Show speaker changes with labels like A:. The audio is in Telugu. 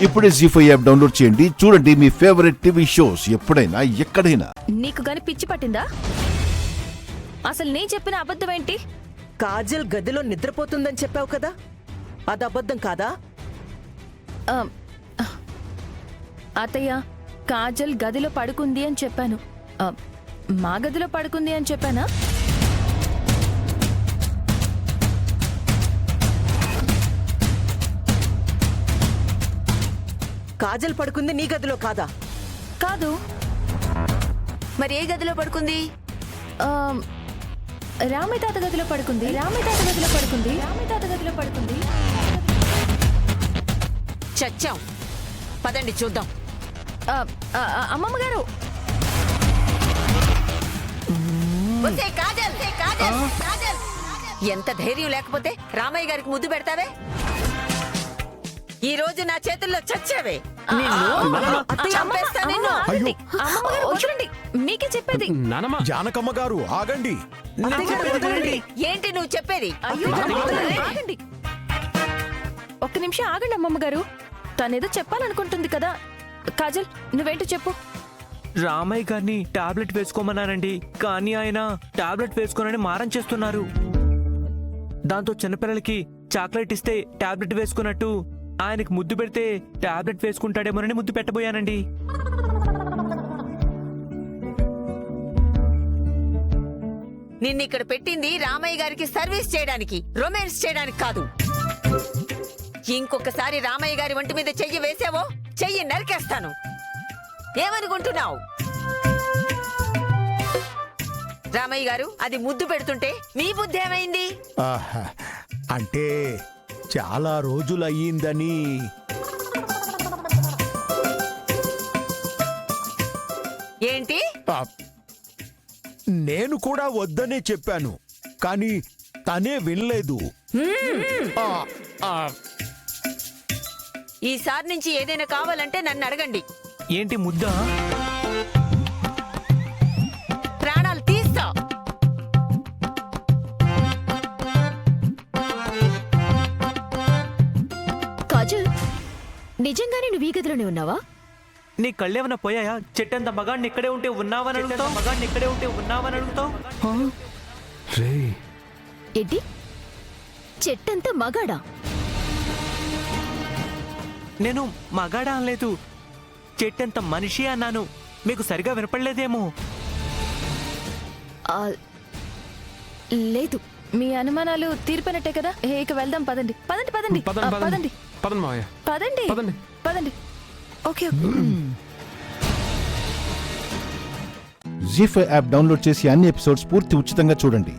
A: ఇప్పుడే జీ5 యాప్ డౌన్లోడ్ చేయండి. చూడండి మీ ఫేవరెట్ టీవీ షోస్ ఎప్పుడైనా ఎక్కడైనా.
B: నీకు గాని పిచ్చి పట్టిందా? అసలు నేను చెప్పిన అబద్ధం ఏంటి?
C: కాజల్ గదిలో నిద్రపోతుందని చెప్పావు కదా, అది అబద్ధం కాదా?
B: అత్తయ్య, కాజల్ గదిలో పడుకుంది అని చెప్పాను. మా గదిలో పడుకుంది అని చెప్పానా?
C: కాజల్ పడుకుంది నీ గదిలో కాదా?
B: కాదు.
D: మరి ఏ గదిలో పడుకుంది?
B: రామయ్య తాత గదిలో పడుకుంది.
D: చచ్చాం. పదండి చూద్దాం.
B: అమ్మమ్మ గారు,
D: ఎంత ధైర్యం లేకపోతే రామయ్య గారికి ముద్దు పెడతావే? ఈ రోజు నా చేతుల్లో చచ్చావే. చంపేస్తా నిన్ను.
B: అమ్మమ్మ గారు వదలండి, మీకే చెప్పేది.
E: జానకమ్మ గారు ఆగండి.
D: ఏంటి నువ్వు చెప్పేది?
B: ఆగండి, ఒక్క నిమిషం ఆగండి అమ్మమ్మ గారు. తనేదో చెప్పాలనుకుంటుంది కదా. కాజల్, నువ్వేంటో చెప్పు.
F: రామయ్య గారిని టాబ్లెట్ వేసుకోమన్నారండి, కానీ ఆయన టాబ్లెట్ వేసుకోనని మారం చేస్తున్నారు. దాంతో చిన్నపిల్లలకి చాక్లెట్ ఇస్తే టాబ్లెట్ వేసుకున్నట్టు ఆయనకి ముద్దు పెడితే టాబ్లెట్ వేసుకుంటాడేమోనని ముద్దు పెట్టబోయానండి.
D: నిన్నిక్కడ పెట్టింది రామయ్య గారికి సర్వీస్ చేయడానికి, రొమాన్స్ చేయడానికి కాదు. ఇంకొకసారి రామయ్య గారి ఒంటి మీద చెయ్యి వేసావో చెయ్యి నరికేస్తాను. ఏమనుకుంటున్నావు? రామయ్య గారు, అది ముద్దు పెడుతుంటే మీ బుద్ధి ఏమైంది?
E: అంటే చాలా రోజులయ్యిందని.
D: ఏంటి?
E: నేను కూడా వద్దనే చెప్పాను, కానీ తనే వినలేదు.
D: ఈసారి నుంచి ఏదైనా కావాలంటే నన్ను అడగండి.
F: ఏంటి ముద్ద?
D: ప్రాణాలు తీస్తా.
B: కాజల్, నిజంగానే నువ్వు ఈ గదిలోనే ఉన్నావా?
F: నీ కళ్ళేమన్నా పోయాయా? చెట్టంత మగాడిని ఇక్కడే ఉంటే ఉన్నావని అడుగుతావు.
B: ఏంటి, చెట్టంతా మగాడా?
F: నేను మగాడా అనలేదు, చెట్టంత మనిషి అన్నాను. మీకు సరిగా వినపడలేదేమో.
B: లేదు, మీ అనుమానాలు తీరిపోయినట్టే కదా. ఇక వెళ్దాం, పదండి. ఓకే.
A: జీ5 యాప్ డౌన్లోడ్ చేసి అన్ని ఎపిసోడ్స్ పూర్తి ఉచితంగా చూడండి.